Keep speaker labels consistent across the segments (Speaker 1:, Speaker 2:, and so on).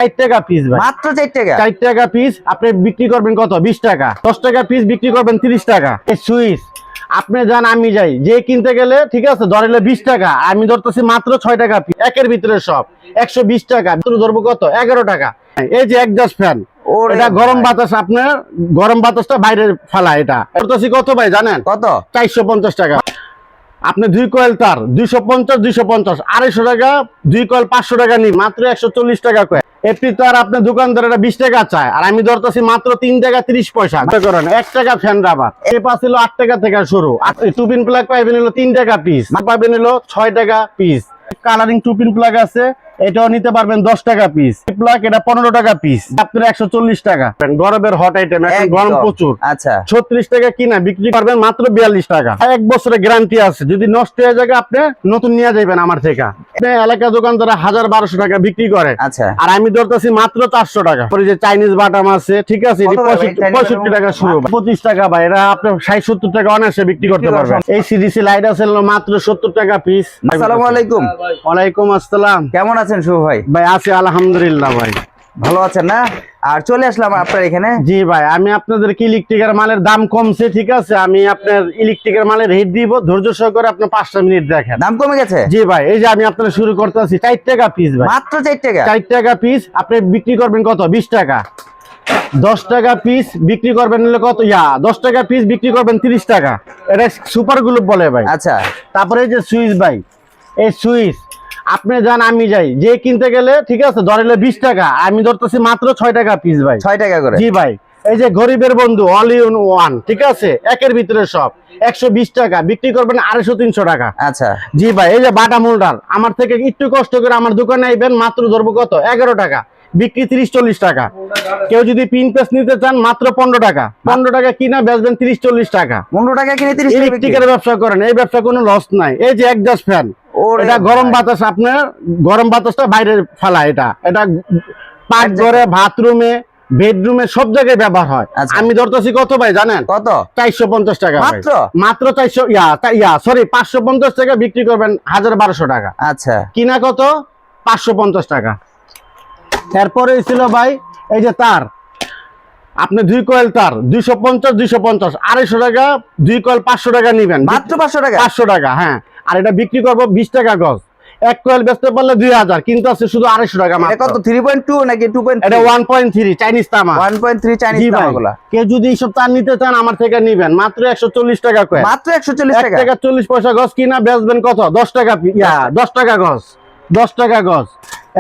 Speaker 1: 4 টাকা পিস ভাই,
Speaker 2: মাত্র 4 টাকা।
Speaker 1: 4 টাকা পিস। আপনি বিক্রি করবেন কত? 20 টাকা। 10 টাকা পিস বিক্রি করবেন 30 টাকা। এই সুইচ আপনি যান আমি যাই, যে কিনতে গেলে ঠিক আছে ধরলে 20 টাকা, আমি ধরতেছি মাত্র 6 টাকা পিস। একের ভিতরে সব 120 টাকা, ভিতরে ধরবো কত? 11 টাকা। এই যে একজাস্ট ফ্যান, এটা গরম বাতাস, আপনার গরম বাতাসটা বাইরে ফেলা। এটা ধরতেছি কত ভাই জানেন?
Speaker 2: কত?
Speaker 1: 450 টাকা। আপনি 2 কয়েল তার 250, 250, 250 টাকা। 2 কয়েল 500 টাকা নি, মাত্র 140 টাকা কয়েল। এপি তো আর আপনার দোকানদার 20 টাকা চায়, আর আমি ধরতেছি মাত্র 3 টাকা 30 পয়সা করেন। 1 টাকা ফ্যান রাবার এ পাচ্ছিল 8 টাকা থেকে শুরু। টুপিন প্লাগ পাইবেন হলো 3 টাকা পিস, পাইবেন হলো 6 টাকা পিস। কালারিং টুপিন প্লাগ আছে, এটাও নিতে পারবেন 10 টাকা পিস। প্লাগ এটা 15 টাকা পিস, আপনার 140 টাকা। গরমের হট আইটেম, এখন গরম প্রচুর।
Speaker 2: আচ্ছা,
Speaker 1: 36 টাকা কিনা বিক্রি করবেন মাত্র 42 টাকা। 1 বছরের গ্যারান্টি আছে, যদি নষ্ট হয়ে যায় আপনি নতুন নিয়ে যাবেন আমার থেকে। এলাকা দোকানদার 1000-1200 টাকা বিক্রি করে,
Speaker 2: আচ্ছা,
Speaker 1: আর আমি ধরতেছি মাত্র 400 টাকা। পরে যে চাইনিজ বাটাম আছে, ঠিক আছে, 65 টাকা শুরু, 25 টাকা ভাই। এটা আপনি 60-70 টাকা অনায়াসে বিক্রি করতে পারবেন। এই সিডিসি লাইট আছে মাত্র 70 টাকা পিস।
Speaker 2: আসসালামু আলাইকুম।
Speaker 1: ওয়ালাইকুম আসসালাম।
Speaker 2: কেমন আছেন শুভ ভাই?
Speaker 1: ভাই আছি আলহামদুলিল্লাহ ভাই।
Speaker 2: ভালো আছেন না? আর চলে আসলাম আপনার এখানে।
Speaker 1: জি ভাই, আমি আপনাদেরকে ইলেকট্রিকের মালের দাম কমছে, ঠিক আছে, আমি আপনার ইলেকট্রিকের মালের রেট দিব, ধৈর্য সহকারে আপনি 5টা মিনিট দেখেন।
Speaker 2: দাম কমে গেছে?
Speaker 1: জি ভাই, এই যে আমি আপনার শুরু করতেছি 4 টাকা পিস ভাই,
Speaker 2: মাত্র 4 টাকা।
Speaker 1: 4 টাকা পিস। আপনি বিক্রি করবেন কত? 20 টাকা। 10 টাকা পিস বিক্রি করবেন হলে কত? 10 টাকা পিস বিক্রি করবেন 30 টাকা। এটা সুপার গ্লুপ বলে ভাই।
Speaker 2: আচ্ছা,
Speaker 1: তারপরে এই যে সুইচ ভাই, এই সুইচ আপনি যান আমি যাই, যে কিনতে গেলে ঠিক আছে ধরলে 20 টাকা, আমি ধরতেছি মাত্র 6 টাকা পিস ভাই।
Speaker 2: 6 টাকা করে?
Speaker 1: জি ভাই। এই যে গরিবের বন্ধু অল ইন ওয়ান, ঠিক আছে, একের ভিতরে সব 120 টাকা বিক্রি করবেন 250-300 টাকা।
Speaker 2: আচ্ছা,
Speaker 1: জি ভাই। এই যে বাটা মোল্ডার, আমার থেকে একটু কষ্ট করে আমার দোকানে আইবেন, মাত্র ধরবো কত? 11 টাকা, বিক্রি 30-40 টাকা। কেউ যদি পিন পেস নিতে চান মাত্র 15 টাকা। 15 টাকা কিনা বেচবেন 30-40 টাকা।
Speaker 2: 15 টাকা কিনে 30 টাকা বিক্রি।
Speaker 1: ইলেকট্রিকের ব্যবসা করেন, এই ব্যবসা কোনো লস নাই। এই যে একজাস্ট ফ্যান, এটা গরম বাতাস, আপনার গরম বাতাসটা বাইরে ফেলা। এটা পাকঘরে, বাথরুমে, বেডরুমে সব জায়গায় ব্যবহার হয়। আমি ধরতেছি কত ভাই জানেন?
Speaker 2: কত?
Speaker 1: 450 টাকা
Speaker 2: মাত্র?
Speaker 1: মাত্র 400 সরি 550 টাকা বিক্রি করবেন 1000-1200 টাকা।
Speaker 2: আচ্ছা,
Speaker 1: কিনা কত? 550 টাকা। এরপরে ছিল ভাই এই যে তার, আপনি 2 কয়েল তার 250, 250, 250 টাকা। 2 কয়েল 500 টাকা নিবেন,
Speaker 2: মাত্র 500 টাকা?
Speaker 1: 500 টাকা, হ্যাঁ। আর এটা বিক্রি করবো 20 টাকা গজ। 1 কয়েল বেচতে পারলে 2000, কিন্তু আছে শুধু 250 টাকা মাত্র।
Speaker 2: এটা কত? 3.2 নাকি 2.3?
Speaker 1: এটা 1.3 চাইনিজ তামা।
Speaker 2: 1.3 চাইনিজ তামাগুলা।
Speaker 1: কেউ যদি এইসব তার নিতে চান আমার থেকে নিবেন, মাত্র 140 টাকা কয়েল।
Speaker 2: মাত্র 140 টাকা?
Speaker 1: 1 টাকা 40 পয়সা গজ কিনা বেচবেন কত? 10 টাকা 10 টাকা গজ, 10 টাকা গজ।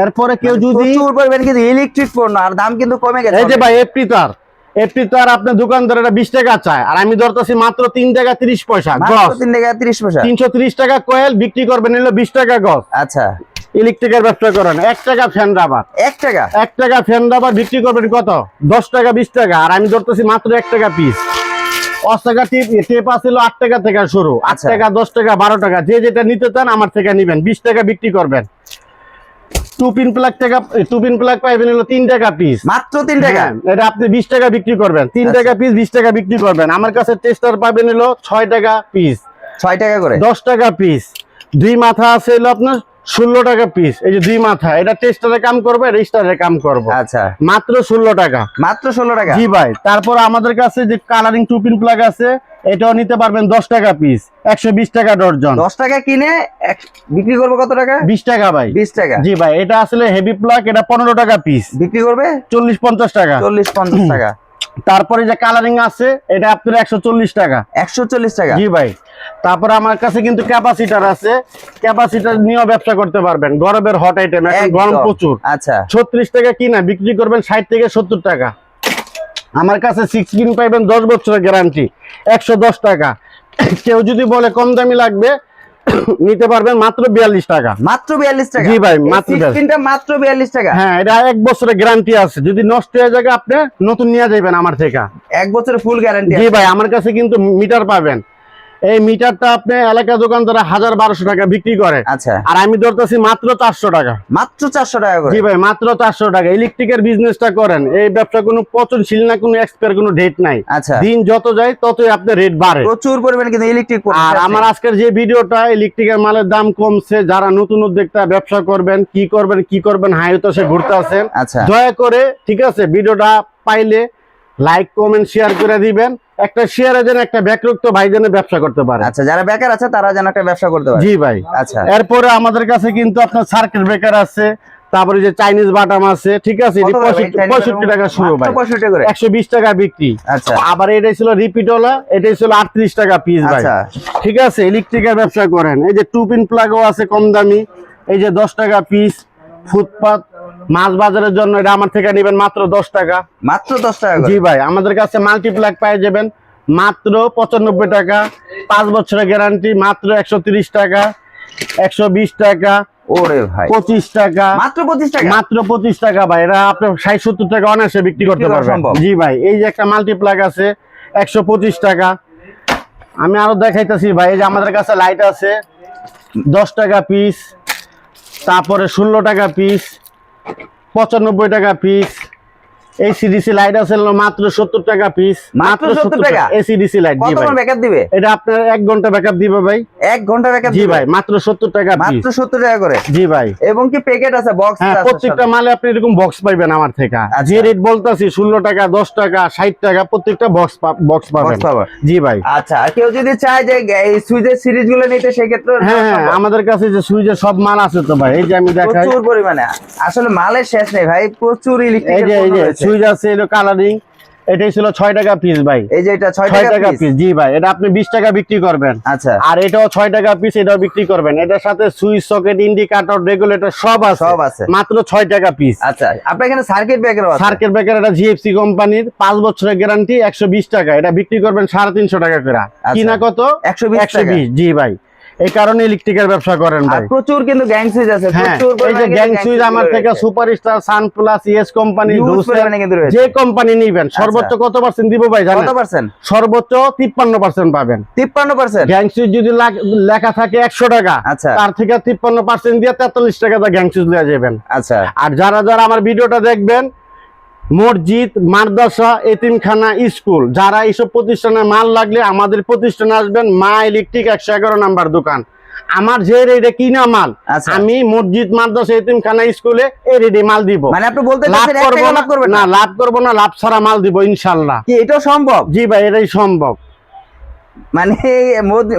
Speaker 1: এরপরে কেউ যদি
Speaker 2: প্রচুর পরিমাণ কিন্তু ইলেকট্রিক পণ্য, আর দাম কিন্তু কমে গেছে।
Speaker 1: এই যে ভাই এফটি তার আপনার দোকানদারেরা 20 টাকা চায়, আর আমি ধরতেছি মাত্র 3 টাকা 30 পয়সা গজ।
Speaker 2: 3 টাকা 30 পয়সা।
Speaker 1: 330 টাকা কয়েল বিক্রি করবেন হলো 20 টাকা গজ।
Speaker 2: আচ্ছা,
Speaker 1: ইলেকট্রিকের ব্যবসা করেন। 1 টাকা ফ্যান রাবার,
Speaker 2: 1 টাকা?
Speaker 1: 1 টাকা ফ্যান রাবার বিক্রি করবেন কত? 10 টাকা 20 টাকা, আর আমি ধরতেছি মাত্র 1 টাকা পিস। অস্তাকা টেপ আছিল 8 টাকা থেকে শুরু, 8 টাকা, 10 টাকা, 12 টাকা, যে যেটা নিতে চান আমার থেকে নিবেন। 20 টাকা বিক্রি করবেন। টুপিন প্লাগ পাইবেন হলো 3 টাকা পিস,
Speaker 2: মাত্র 3 টাকা?
Speaker 1: এটা আপনি 20 টাকা বিক্রি করবেন। 3 টাকা পিস 20 টাকা বিক্রি করবেন। আমার কাছে টেস্টার পাবেন হলো 6 টাকা পিস,
Speaker 2: 6 টাকা করে?
Speaker 1: 10 টাকা পিস। 2 মাথা আছে হলো আপনার 16 টাকা পিস। এই যে 2 মাথা, এটা টেস্টারে কাম করবে, রেজিস্টারে কাম করবে।
Speaker 2: আচ্ছা,
Speaker 1: মাত্র 16 টাকা।
Speaker 2: মাত্র 16 টাকা?
Speaker 1: জি ভাই। তারপর আমাদের কাছে যে কালারিং টুপিন প্লাগ আছে, এটাও নিতে পারবেন 10 টাকা পিস, 120 টাকা ডর্জন।
Speaker 2: 10 টাকা কিনে বিক্রি করবে কত টাকা?
Speaker 1: 20 টাকা ভাই।
Speaker 2: 20 টাকা?
Speaker 1: জি ভাই। এটা আসলে হেভি প্লাগ, এটা 15 টাকা পিস,
Speaker 2: বিক্রি করবে
Speaker 1: 40-50 টাকা।
Speaker 2: 40-50 টাকা?
Speaker 1: তারপরে যে কালারিং আছে, এটা আপনার 140 টাকা।
Speaker 2: 140 টাকা?
Speaker 1: জি ভাই। তারপরে আমার কাছে কিন্তু ক্যাপাসিটার আছে, ক্যাপাসিটার নিয়েও ব্যবসা করতে পারবেন। গরমের হট আইটেম, এখন গরম প্রচুর।
Speaker 2: আচ্ছা,
Speaker 1: 36 টাকা কিনা বিক্রি করবেন 60 থেকে 70 টাকা। আমার কাছে 6 পিন পাইবেন 10 বছরের গ্যারান্টি, 110 টাকা। কেউ যদি বলে কম দামি লাগবে নিতে পারবেন মাত্র 42 টাকা।
Speaker 2: মাত্র 42 টাকা?
Speaker 1: জি ভাই, মাত্র
Speaker 2: 16টা মাত্র 42 টাকা?
Speaker 1: হ্যাঁ, এটা 1 বছরের গ্যারান্টি আছে, যদি নষ্ট হয়ে যায় আপনি নতুন নিয়ে যাবেন আমার থেকে।
Speaker 2: 1 বছরের ফুল গ্যারান্টি?
Speaker 1: জি ভাই। আমার কাছে কিন্তু মিটার পাবেন, এই মিটারটা আপনি এলাকা দোকানদারা 1000-1200 টাকা বিক্রি করে,
Speaker 2: আচ্ছা
Speaker 1: আর আমি ধরতেছি মাত্র 400 টাকা।
Speaker 2: মাত্র 400 টাকা করে।
Speaker 1: জি ভাই, মাত্র 400 টাকা। ইলেকট্রিকের বিজনেসটা করেন, এই ব্যবসা কোনো পচনশীল না, কোনো এক্সপায়ার কোনো ডেট নাই।
Speaker 2: আচ্ছা
Speaker 1: দিন যত যায় ততই আপনার রেট বাড়ে।
Speaker 2: প্রচুর পরিমাণে কিন্তু ইলেকট্রিক
Speaker 1: আর আমার আজকের যে ভিডিওটা, ইলেকট্রিকের মালের দাম কমছে, যারা নতুন উদ্যোক্তা ব্যবসা করবেন, কি করবেন হাইওতে ঘুরতে আছেন,
Speaker 2: আচ্ছা
Speaker 1: দয়া করে ঠিক আছে ভিডিওটা পাইলে লাইক কমেন্ট শেয়ার করে দিবেন। একটা শেয়ারে যেন একটা ব্যাকরুক্ত ভাই যেন ব্যবসা করতে পারে।
Speaker 2: আচ্ছা যারা বেকার আছে তারা যেন একটা ব্যবসা করতে পারে।
Speaker 1: জি ভাই।
Speaker 2: আচ্ছা
Speaker 1: এরপরে আমাদের কাছে কিন্তু আপনার সার্কিট ব্রেকার আছে, তারপরে যে চাইনিজ বাটাম আছে, ঠিক আছে,
Speaker 2: কত করে ভাই?
Speaker 1: 65 টাকা শুরু ভাই,
Speaker 2: মাত্র 65 করে।
Speaker 1: 120 টাকা বিক্রি।
Speaker 2: আচ্ছা
Speaker 1: আবার এটাই ছিল রিপিটওয়ালা, এটাই ছিল 38 টাকা পিস ভাই।
Speaker 2: আচ্ছা
Speaker 1: ঠিক আছে, ইলেকট্রিকের ব্যবসা করেন, এই যে 2 পিন প্লাগও আছে কম দামি, এই যে 10 টাকা পিস। ফুটপাত মাছ বাজারের জন্য এটা আমার থেকে নেবেন মাত্র 10 টাকা।
Speaker 2: মাত্র 10 টাকা করে।
Speaker 1: জি ভাই, আমাদের কাছে মাল্টিপ্লাগ পেয়ে যাবেন মাত্র 95 টাকা, 5 বছরের গ্যারান্টি মাত্র 130 টাকা, 120 টাকা,
Speaker 2: ওরে ভাই
Speaker 1: 25 টাকা,
Speaker 2: মাত্র 25 টাকা।
Speaker 1: মাত্র 25 টাকা ভাই। এটা আপনি 60-70 টাকা অনায়াসে বিক্রি করতে
Speaker 2: করা
Speaker 1: পারবেন।
Speaker 2: সম্ভব।
Speaker 1: জি ভাই, এই যে একটা মাল্টিপ্লাগ আছে 125 টাকা। আমি আরো দেখাইতেছি ভাই, এই যে আমাদের কাছে লাইট আছে 10 টাকা পিস, তারপরে 16 টাকা পিস, 95 টাকা পিস। এই সিডিসি লাইট আছে মাত্র 70 টাকা পিস,
Speaker 2: মাত্র 70 টাকা।
Speaker 1: AC DC light. জি ভাই,
Speaker 2: কতক্ষণ ব্যাকআপ দিবে?
Speaker 1: এটা আপনার 1 ঘন্টা ব্যাকআপ দিবে ভাই।
Speaker 2: 1 ঘন্টা ব্যাকআপ
Speaker 1: জি
Speaker 2: দিবে?
Speaker 1: ভাই, মাত্র 70 টাকা পিস।
Speaker 2: মাত্র 70 টাকা করে।
Speaker 1: জি ভাই।
Speaker 2: এবং কি প্যাকেট আছে, বক্স
Speaker 1: হ্যাঁ,
Speaker 2: আছে
Speaker 1: প্রত্যেকটা মালে আপনি এরকম বক্স পাইবেন আমার থেকে।
Speaker 2: আচ্ছা।
Speaker 1: যে রেট বলতাছি 16 টাকা, 10 টাকা, 60 টাকা, প্রত্যেকটা বক্স পাবেন।
Speaker 2: পাবেন।
Speaker 1: জি ভাই।
Speaker 2: আচ্ছা আর কেউ যদি চায় যে এই সুইচের সিরিজ গুলো নিতে, সেই ক্ষেত্রে
Speaker 1: হ্যাঁ হ্যাঁ, আমাদের কাছে যে সুইচের সব মাল আছে তো ভাই, এই যে আমি দেখাই,
Speaker 2: প্রচুর পরিমাণে, আসলে মালের শেষ নেই ভাই, প্রচুর
Speaker 1: এই
Speaker 2: ইলেকট্রিক
Speaker 1: যে সুইচ আছে, এলো কালারিং, এটাই ছিল 6 টাকা পিস ভাই।
Speaker 2: এই যে এটা 6
Speaker 1: 6
Speaker 2: টাকা
Speaker 1: টাকা
Speaker 2: পিস।
Speaker 1: পিস। জি ভাই, এটা আপনি 20 টাকা বিক্রি করবেন।
Speaker 2: আচ্ছা
Speaker 1: আর এটাও 6 টাকা পিস, এটাও বিক্রি করবেন। এটার সাথে সুইচ, সকেট, ইন্ডিকেটর, রেগুলেটর সব আছে মাত্র 6 টাকা পিস।
Speaker 2: আচ্ছা আপনার এখানে সার্কিট ব্রেকারও আছে?
Speaker 1: সার্কিট ব্রেকার এটা জিএফসি কোম্পানির, 5 বছরের গ্যারান্টি, 120 টাকা। এটা বিক্রি করবেন 350 টাকা করে। কিনা কত?
Speaker 2: 120 টাকা।
Speaker 1: 120। জি ভাই, এই কারণে ইলেকট্রিকের ব্যবসা করেন
Speaker 2: আর
Speaker 1: ভাই।
Speaker 2: প্রচুর কিন্তু গ্যাং সুইচ আছে,
Speaker 1: হ্যাঁ,
Speaker 2: প্রচুর
Speaker 1: এই যে
Speaker 2: পরিমাণে
Speaker 1: গ্যাং
Speaker 2: কিন্তু
Speaker 1: সুইচ আমার থেকে superstar, Sunplus, ES company,
Speaker 2: Huge পরিমাণে কিন্তু রয়েছে।
Speaker 1: যে কোম্পানি নিবেন সর্বোচ্চ কত পার্সেন্ট দিব ভাই জানেন?
Speaker 2: কত পার্সেন্ট?
Speaker 1: সর্বোচ্চ 53% পাবেন।
Speaker 2: 53%?
Speaker 1: গ্যাং সুইচ যদি লেখা থাকে 100 টাকা,
Speaker 2: আচ্ছা
Speaker 1: তার থেকে 53% দিয়ে 43 টাকা দা গ্যাং সুইচ নিয়ে যাবেন।
Speaker 2: আচ্ছা
Speaker 1: আর যারা আমার ভিডিওটা দেখবেন, মসজিদ, মাদ্রাসা, এতিমখানা, স্কুল, যারা এইসব প্রতিষ্ঠানে মাল লাগলে আমাদের প্রতিষ্ঠানে আসবেন। মা ইলেকট্রিক 111 নাম্বার দোকান। আমার যে রেটে কিনা মাল,
Speaker 2: আচ্ছা।
Speaker 1: আমি মসজিদ, মাদ্রাসা, এতিমখানা, স্কুলে এই রেটে মাল দিব।
Speaker 2: মানে আপনি বলতে
Speaker 1: লাভ
Speaker 2: চাচ্ছেন 1
Speaker 1: করবো
Speaker 2: টাকা
Speaker 1: না,
Speaker 2: লাভ করবেন
Speaker 1: না
Speaker 2: না?
Speaker 1: লাভ করবো না, লাভ ছাড়া মাল দিব ইনশাল্লাহ।
Speaker 2: কি এটাও সম্ভব?
Speaker 1: জি ভাই, এটাই সম্ভব।
Speaker 2: মানে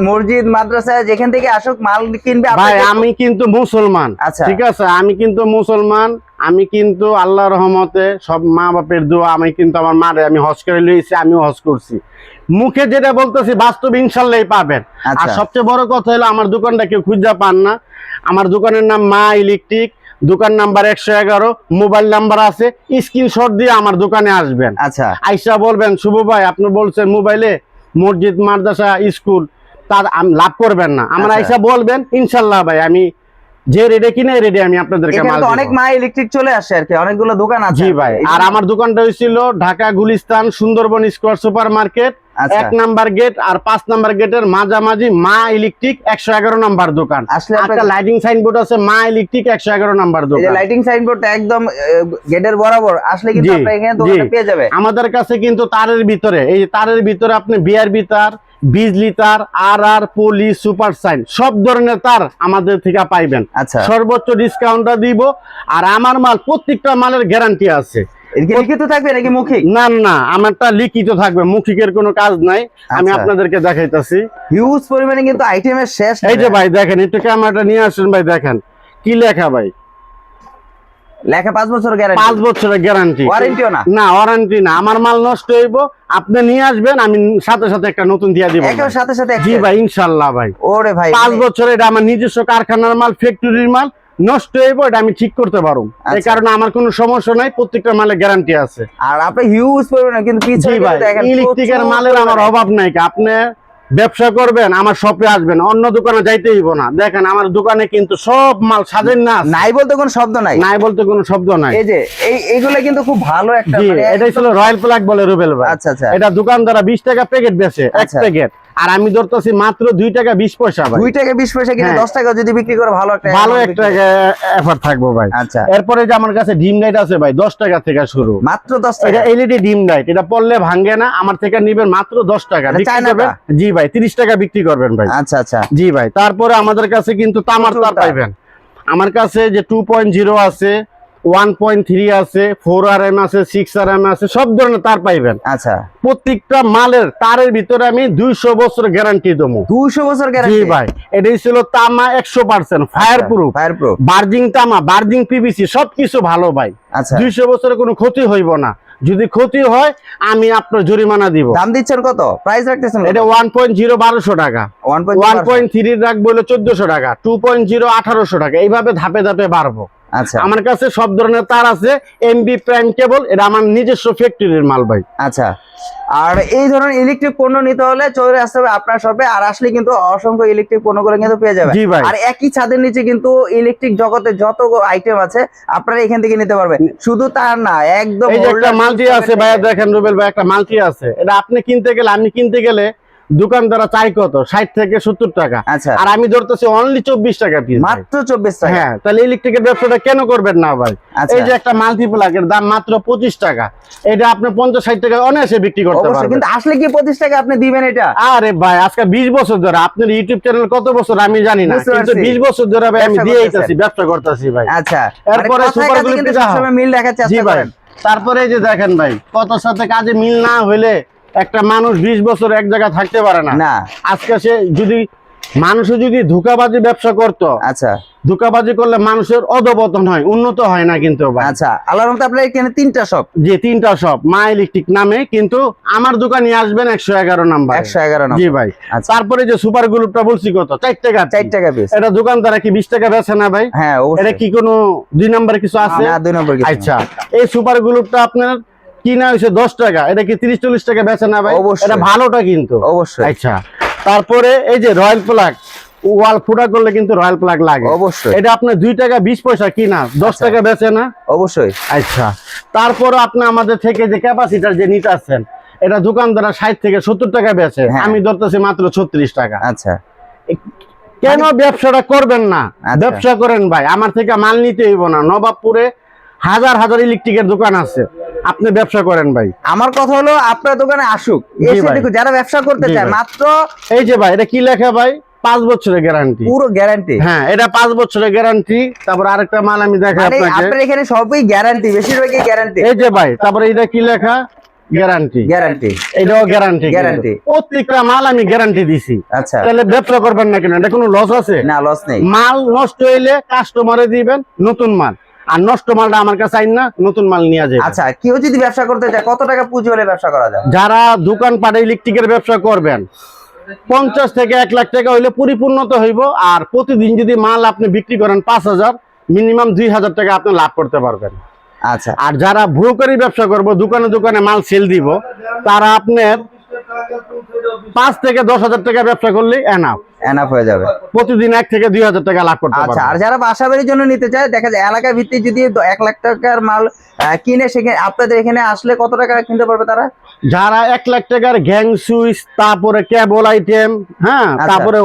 Speaker 2: মসজিদ, মাদ্রাসা যেখান থেকে আসুক মাল কিনবে
Speaker 1: ভাই
Speaker 2: আপনাকে-
Speaker 1: আমি কিন্তু মুসলমান।
Speaker 2: আচ্ছা।
Speaker 1: ঠিক আছে, আমি কিন্তু মুসলমান। আমি কিন্তু আল্লাহর রহমতে, সব মা বাপের দোয়া, আমি কিন্তু আমার মারে আমি হজ করে লইছি, আমিও হজ করছি। মুখে যেটা বলতেছি বাস্তব ইনশাল্লাহ পাবেন। আর
Speaker 2: আচ্ছা।
Speaker 1: সবচেয়ে বড় কথা হলো আমার দোকানটা কেউ খুঁজে পান না। আমার দোকানের নাম মা ইলেকট্রিক, দোকান নাম্বার 111, মোবাইল নাম্বার আছে, স্ক্রিনশট দিয়ে আমার দোকানে আসবেন।
Speaker 2: আচ্ছা
Speaker 1: আইসা বলবেন শুভ ভাই আপনি বলছেন মোবাইলে মসজিদ, মাদ্রাসা, স্কুল, তার লাভ করবেন না। আমার
Speaker 2: আচ্ছা।
Speaker 1: আইসা বলবেন ইনশাল্লাহ ভাই, আমি যে রেডে কিনে রেডে আমি আপনাদেরকে
Speaker 2: এখানে
Speaker 1: মাল
Speaker 2: তো
Speaker 1: দিব।
Speaker 2: অনেক মা ইলেকট্রিক চলে আসে আর কি, অনেকগুলো দোকান আছে।
Speaker 1: জি ভাই। আর আমার দোকানটা হয়েছিল Dhaka Gulistan Sundarban square super market,
Speaker 2: আচ্ছা।
Speaker 1: 1 নাম্বার গেট আর 5 নাম্বার গেটের মাঝামাঝি মা ইলেকট্রিক 111 নাম্বার দোকান।
Speaker 2: আসলে
Speaker 1: একটা লাইটিং সাইনবোর্ড আছে মা ইলেকট্রিক 111 নাম্বার
Speaker 2: এই যে
Speaker 1: দোকান।
Speaker 2: লাইটিং সাইনবোর্ডটা একদম গেটের বরাবর আসলে কিন্তু
Speaker 1: জি,
Speaker 2: আপনারা এখানে
Speaker 1: জি।
Speaker 2: দোকানটা পেয়ে যাবে।
Speaker 1: আমাদের কাছে কিন্তু তারের ভিতরে, এই যে তারের ভিতরে আপনি বিআরবি তার, বিজলি তার, আর পলি, সুপার সাইন সব ধরনের তার আমাদের থেকে পাইবেন।
Speaker 2: আচ্ছা
Speaker 1: সর্বোচ্চ ডিসকাউন্টটা দিব। আর আমার মাল প্রত্যেকটা মালের গ্যারান্টি আছে।
Speaker 2: এটা কি লিখিত থাকবে নাকি মৌখিক?
Speaker 1: না না, আমারটা লিখিত থাকবে, মৌখিকের কোনো কাজ নাই। আমি
Speaker 2: আচ্ছা।
Speaker 1: আপনাদেরকে দেখাইতাছি।
Speaker 2: হিউজ পরিমাণে কিন্তু আইটেমের শেষ
Speaker 1: এই যে
Speaker 2: নেই।
Speaker 1: ভাই দেখেন, একটু ক্যামেরাটা নিয়ে আসেন ভাই, দেখেন কি লেখা ভাই,
Speaker 2: লেখা 5 বছর গ্যারান্টি,
Speaker 1: 5 বছরের গ্যারান্টি।
Speaker 2: ওয়ারেন্টিও না?
Speaker 1: না, ওয়ারেন্টি না। আমার মাল নষ্ট হইব, আপনি নিয়ে আসবেন, আমি সাথে সাথে একটা নতুন দিয়ে দিব।
Speaker 2: একের সাথে সাথে
Speaker 1: জি
Speaker 2: একটা?
Speaker 1: ভাই ইনশাল্লাহ ভাই।
Speaker 2: ওরে ভাই
Speaker 1: 5 বছর এটা আমার নিজস্ব কারখানার মাল, ফ্যাক্টরির মাল, নষ্ট হইব এটা আমি ঠিক করতে পারবো। এই
Speaker 2: আচ্ছা।
Speaker 1: কারণে আমার কোনো সমস্যা নাই, প্রত্যেকটা মালে গ্যারান্টি আছে।
Speaker 2: আর আপনি হিউজ পরিমাণে কিন্তু
Speaker 1: জি
Speaker 2: পিছনে
Speaker 1: ভাই,
Speaker 2: কিন্তু দেখেন
Speaker 1: ইলেকট্রিকের
Speaker 2: প্রচুর
Speaker 1: মালের আমার
Speaker 2: পরিমাণে।
Speaker 1: অভাব নাই। আপনি ব্যবসা করবেন আমার শপে আসবেন, অন্য দোকানে যাইতে হইব না। দেখেন আমার দোকানে কিন্তু সব মাল সাজেন না,
Speaker 2: নাই বলতে কোনো শব্দ নাই।
Speaker 1: নাই বলতে কোনো শব্দ নাই।
Speaker 2: এই যে এইগুলা কিন্তু খুব ভালো একটা
Speaker 1: জি,
Speaker 2: মানে
Speaker 1: এটাই ছিল রয়্যাল প্লাগ বলে রুবেল ভাই।
Speaker 2: আচ্ছা আচ্ছা
Speaker 1: এটা দোকানদারা 20 টাকা প্যাকেট বেচে, এক
Speaker 2: আচ্ছা।
Speaker 1: প্যাকেট। আর আমি ধরতেছি মাত্র 2 টাকা 20 পয়সা ভাই।
Speaker 2: 2 টাকা 20 পয়সা কিনে
Speaker 1: হ্যাঁ।
Speaker 2: 10 টাকা যদি বিক্রি করে ভালো একটা
Speaker 1: এফার থাকবো ভাই।
Speaker 2: আচ্ছা,
Speaker 1: এরপরে যে আমার কাছে ডিম লাইট আছে ভাই 10 টাকা থেকে শুরু,
Speaker 2: মাত্র 10
Speaker 1: এটা
Speaker 2: টাকা।
Speaker 1: এলইডি ডিম লাইট, এটা পড়লে ভাঙে না, আমার থেকে নিবেন মাত্র 10 টাকা
Speaker 2: এটা
Speaker 1: বিক্রি
Speaker 2: চায়নাটা?
Speaker 1: করবেন। জি ভাই 30 টাকা বিক্রি করবেন ভাই।
Speaker 2: আচ্ছা আচ্ছা,
Speaker 1: জি ভাই। তারপরে আমাদের কাছে কিন্তু তামার
Speaker 2: প্রচুর
Speaker 1: তার
Speaker 2: তার।
Speaker 1: পাইবেন। আমার কাছে যে 2.0 আছে, 1.3 আছে, 4RM আছে, 6RM আছে, সব ধরনের তার পাইবেন।
Speaker 2: আচ্ছা,
Speaker 1: প্রত্যেকটা মালের তারের ভিতরে আমি 200 বছর গ্যারান্টি দেবো।
Speaker 2: 200 বছর
Speaker 1: জি
Speaker 2: গ্যারান্টি
Speaker 1: ভাই, এটাই ছিল তামা 100% ফায়ার প্রুফ,
Speaker 2: ফায়ার প্রুফ।
Speaker 1: বার্জিং তামা, বার্জিং পিভিসি, সবকিছু ভালো ভাই।
Speaker 2: আচ্ছা,
Speaker 1: 200 বছরের কোনো ক্ষতি হইব না, যদি ক্ষতি হয় আমি আপনার জরিমানা দিব।
Speaker 2: দাম দিচ্ছেন কত, প্রাইস রাখতেছেন কত?
Speaker 1: এটা 1.0 1200 টাকা, 1.3 রাখবো হলো 1400 টাকা, 2.0 1800 টাকা, এইভাবে ধাপে ধাপে বাড়বো।
Speaker 2: আচ্ছা
Speaker 1: আমার কাছে সব ধরনের তার আছে। এমবি প্রাইম কেবল, এটা আমার নিজস্ব ফ্যাক্টরির মাল ভাই।
Speaker 2: আচ্ছা। আর এই ধরনের ইলেকট্রিক পণ্য নিতে হলে চলে আসতে হবে আপনার শপে, আর আসলে কিন্তু অসংখ্য ইলেকট্রিক পণ্যগুলো কিন্তু পেয়ে যাবেন।
Speaker 1: জি ভাই।
Speaker 2: আর একই ছাদের নিচে কিন্তু ইলেকট্রিক জগতে যত আইটেম আছে আপনারা এখান থেকে নিতে পারবেন। শুধু তার না, একদম
Speaker 1: এই যে একটা মাল্টি আছে ভাই, দেখেন রুবেল ভাই, একটা মাল্টি আছে, এটা আপনি কিনতে গেলে, আমি কিনতে গেলে দোকানদার চাই কত 60 থেকে 70 টাকা,
Speaker 2: আচ্ছা,
Speaker 1: আর আমি ধরতেছি অনলি 24 টাকা পিস,
Speaker 2: মাত্র 24 টাকা।
Speaker 1: হ্যাঁ, তাহলে ইলেকট্রিকের ব্যবসাটা কেন করবেন না ভাই?
Speaker 2: আচ্ছা।
Speaker 1: এই যে একটা মাল্টিপ্লাগের দাম মাত্র 25 টাকা, এটা আপনি 50-60 টাকা অনায়াসে বিক্রি করতে
Speaker 2: অবশ্যই,
Speaker 1: পারবেন।
Speaker 2: কিন্তু আসলে কি 25 টাকা আপনি দিবেন এটা?
Speaker 1: আরে ভাই, আজকে 20 বছর ধরে আপনার ইউটিউব চ্যানেল কত বছর আমি জানি না,
Speaker 2: বুঝতে
Speaker 1: কিন্তু
Speaker 2: পারছি।
Speaker 1: 20 বছর ধরে ভাই আমি
Speaker 2: ব্যবসা
Speaker 1: দিয়ে
Speaker 2: করতেছেন।
Speaker 1: আইতাছি, ব্যবসা করতেছি ভাই।
Speaker 2: আচ্ছা,
Speaker 1: এরপরে
Speaker 2: মানে কথায়
Speaker 1: সুপার
Speaker 2: কাজে
Speaker 1: গ্লু
Speaker 2: কিন্তু
Speaker 1: পিঠা।
Speaker 2: সবসময় মিল রাখার
Speaker 1: জি
Speaker 2: চেষ্টা
Speaker 1: ভাই।
Speaker 2: করেন।
Speaker 1: তারপরে এই যে দেখেন ভাই, কত সাথে কাজে মিল না হইলে একটা মানুষ 20 বছর এক জায়গায় থাকতে পারে না।
Speaker 2: না,
Speaker 1: আজকে সে যদি মানুষে যদি ধোঁকাবাজি ব্যবসা করতো,
Speaker 2: আচ্ছা
Speaker 1: ধোঁকাবাজি করলে মানুষের অধপতন হয়, উন্নত হয় না কিন্তু ভাই।
Speaker 2: আচ্ছা। আল্লাহর রহমতে আপনার এখানে 3টা শপ,
Speaker 1: যে 3টা শপ মা ইলেকট্রিক নামে, কিন্তু আমার দোকানে আসবেন 111 নাম্বার।
Speaker 2: 111
Speaker 1: জি
Speaker 2: নম্বর।
Speaker 1: ভাই।
Speaker 2: আচ্ছা,
Speaker 1: তারপরে যে সুপার গ্লুটা বলছি কত, 4 টাকা
Speaker 2: 4 টাকা পিস।
Speaker 1: এটা দোকানদারা কি 20 টাকা বেচে না ভাই?
Speaker 2: হ্যাঁ
Speaker 1: এটা
Speaker 2: অবশ্যই।
Speaker 1: কি কোনো 2 নাম্বার কিছু আছে?
Speaker 2: না, 2 নম্বর কিছু না।
Speaker 1: আচ্ছা, এই সুপার গ্লুটা আপনার কিনা হয়েছে 10 টাকা, এটা কি 30-40 টাকা বেচে না ভাই?
Speaker 2: অবশ্যই।
Speaker 1: এটা ভালোটা কিন্তু।
Speaker 2: অবশ্যই।
Speaker 1: আচ্ছা, তারপরে এই যে রয়্যাল প্লাগ, ওয়াল ফুটা করলে কিন্তু রয়্যাল প্লাগ লাগে।
Speaker 2: অবশ্যই।
Speaker 1: এটা আপনার 2 টাকা 20 পয়সা কিনা, 10
Speaker 2: আচ্ছা।
Speaker 1: টাকা বেচে না?
Speaker 2: অবশ্যই।
Speaker 1: আচ্ছা, তারপর আপনি আমাদের থেকে যে ক্যাপাসিটার যে নিতে আসছেন, এটা দোকানদারা 60 থেকে 70 টাকা বেচে,
Speaker 2: হ্যাঁ।
Speaker 1: আমি ধরতেছি মাত্র 36 টাকা।
Speaker 2: আচ্ছা,
Speaker 1: কেন ব্যবসাটা করবেন না?
Speaker 2: আচ্ছা।
Speaker 1: ব্যবসা করেন ভাই, আমার থেকে মাল নিতে হইব না। নবাবপুরে হাজার হাজার ইলেকট্রিকের দোকান আছে, আপনি ব্যবসা করেন ভাই।
Speaker 2: আমার কথা হলো আপনার দোকানে আসুক, এসে
Speaker 1: ভাই।
Speaker 2: দেখুন, যারা ব্যবসা করতে
Speaker 1: জি
Speaker 2: চায়
Speaker 1: ভাই।
Speaker 2: মাত্র
Speaker 1: এই যে ভাই, এটা কি লেখা ভাই? 5 বছরের গ্যারান্টি।
Speaker 2: পুরো গ্যারান্টি।
Speaker 1: হ্যাঁ, এটা 5 বছরের গ্যারান্টি। তারপর আরেকটা মাল আমি দেখাই
Speaker 2: মানে
Speaker 1: আপনাকে।
Speaker 2: আপনার এখানে সবই গ্যারান্টি, বেশিরভাগই গ্যারান্টি।
Speaker 1: এই যে ভাই, তারপরে এটা কি লেখা? গ্যারান্টি।
Speaker 2: গ্যারান্টি।
Speaker 1: এটাও গ্যারান্টি।
Speaker 2: Guarantee।
Speaker 1: প্রত্যেকটা মাল আমি গ্যারান্টি দিছি।
Speaker 2: আচ্ছা,
Speaker 1: তাহলে ব্যবসা করবেন না কেন? এটা কোনো লস আছে?
Speaker 2: না লস নেই।
Speaker 1: মাল নষ্ট হইলে কাস্টমারে দিবেন নতুন মাল, আর নষ্ট মালটা আমার কাছে আইন না, নতুন মাল নিয়ে যায়।
Speaker 2: আচ্ছা, কেউ যদি ব্যবসা করতে চায় কত টাকা পুঁজি হলে ব্যবসা করা যায়?
Speaker 1: যারা দোকান পাটে ইলেকট্রিকের ব্যবসা করবেন, 50 থেকে 1 লাখ টাকা হইলে পরিপূর্ণতা হইব। আর প্রতিদিন যদি মাল আপনি বিক্রি করেন 5000, মিনিমাম 2000 টাকা আপনি লাভ করতে পারবেন।
Speaker 2: আচ্ছা,
Speaker 1: আর যারা ব্রোকারি ব্যবসা করব, দোকানে দোকানে মাল সেল দিব, তারা আপনার 5 থেকে 10,000 টাকা ব্যবসা করলে এনাফ,
Speaker 2: এনাফ হয়ে যাবে।
Speaker 1: প্রতিদিন 1 থেকে 2000 টাকা লাভ করতে
Speaker 2: আচ্ছা, আর
Speaker 1: পারবেন।
Speaker 2: যারা বাসা বাড়ির জন্য নিতে চায়, দেখা যায় এলাকা ভিত্তিক যদি 1 লাখ টাকার মাল কিনে সেখানে আপনাদের এখানে আসলে কত টাকা কিনতে পারবে তারা?
Speaker 1: যারা 1 লাখ টাকার গ্যাং সুইচ, তারপরে কেবল আইটেম, হ্যাঁ,
Speaker 2: আচ্ছা।
Speaker 1: তারপরে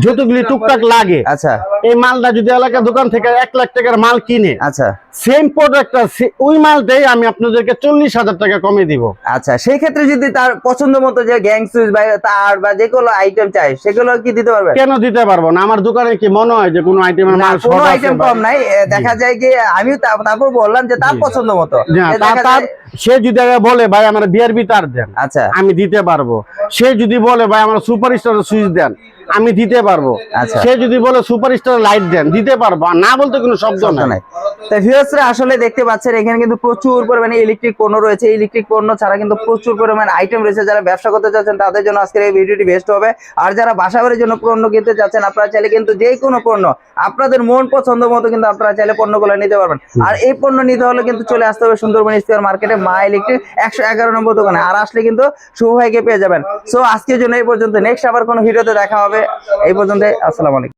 Speaker 1: যতগুলি টুকটাক লাগে,
Speaker 2: আচ্ছা
Speaker 1: এই মালটা যদি এলাকা দোকান থেকে 1 লাখ টাকার মাল কিনে,
Speaker 2: আচ্ছা
Speaker 1: সেম প্রোডাক্টটা ওই মালটাই আমি আপনাদেরকে 40,000 টাকা কমে দিব।
Speaker 2: আচ্ছা, সেই ক্ষেত্রে যদি তার পছন্দ মতো যে গ্যাং সুইচ বা তার বা যে কোনো আইটেম চাই, সেগুলো কি দিতে পারবে?
Speaker 1: কেন দিতে পারবো না? আমার দোকানে কি মনে হয় যে কোনো আইটেমের
Speaker 2: না,
Speaker 1: মাল
Speaker 2: কোনো
Speaker 1: short আছে
Speaker 2: আইটেম
Speaker 1: বা-
Speaker 2: কম নাই। দেখা যায় কি আমি তারপর বললাম যে তার
Speaker 1: জি।
Speaker 2: পছন্দ মতো।
Speaker 1: না,
Speaker 2: দেখা যায়-
Speaker 1: সে যদি বলে ভাই আমার বিআরবি তার দেন,
Speaker 2: আচ্ছা
Speaker 1: আমি দিতে পারবো। সে যদি বলে ভাই আমার সুপার স্টার সুইচ দেন, আমি দিতে পারবো।
Speaker 2: আচ্ছা।
Speaker 1: সে যদি বলে সুপার স্টার লাইট দেন, দিতে পারবো। আর না বলতে কোনো শব্দ
Speaker 2: শব্দ
Speaker 1: নাই।
Speaker 2: নাই। তো ভিউয়ার্সরা আসলে দেখতে পাচ্ছেন এখানে কিন্তু প্রচুর পরিমাণে ইলেকট্রিক পণ্য রয়েছে। ইলেকট্রিক পণ্য ছাড়া কিন্তু প্রচুর পরিমাণে আইটেম রয়েছে। যারা ব্যবসা করতে চাচ্ছেন তাদের জন্য আজকের এই ভিডিওটি বেস্ট হবে। আর যারা বাসাবাড়ির জন্য পণ্য কিনতে চাচ্ছেন, আপনারা চাইলে কিন্তু যে কোনো পণ্য আপনাদের মন পছন্দ মতো কিন্তু আপনারা চাইলে পণ্যগুলো নিতে পারবেন। আর এই পণ্য নিতে হলে কিন্তু চলে আসতে হবে সুন্দরবন স্কয়ার মার্কেটে মা ইলেকট্রিক 111 নম্বর দোকানে। আর আসলে কিন্তু শুভ ভাইকে পেয়ে যাবেন। সো আজকের জন্য এই পর্যন্ত, নেক্সট আবার কোনো ভিডিওতে দেখা হবে। এই পর্যন্ত, আসসালামু আলাইকুম।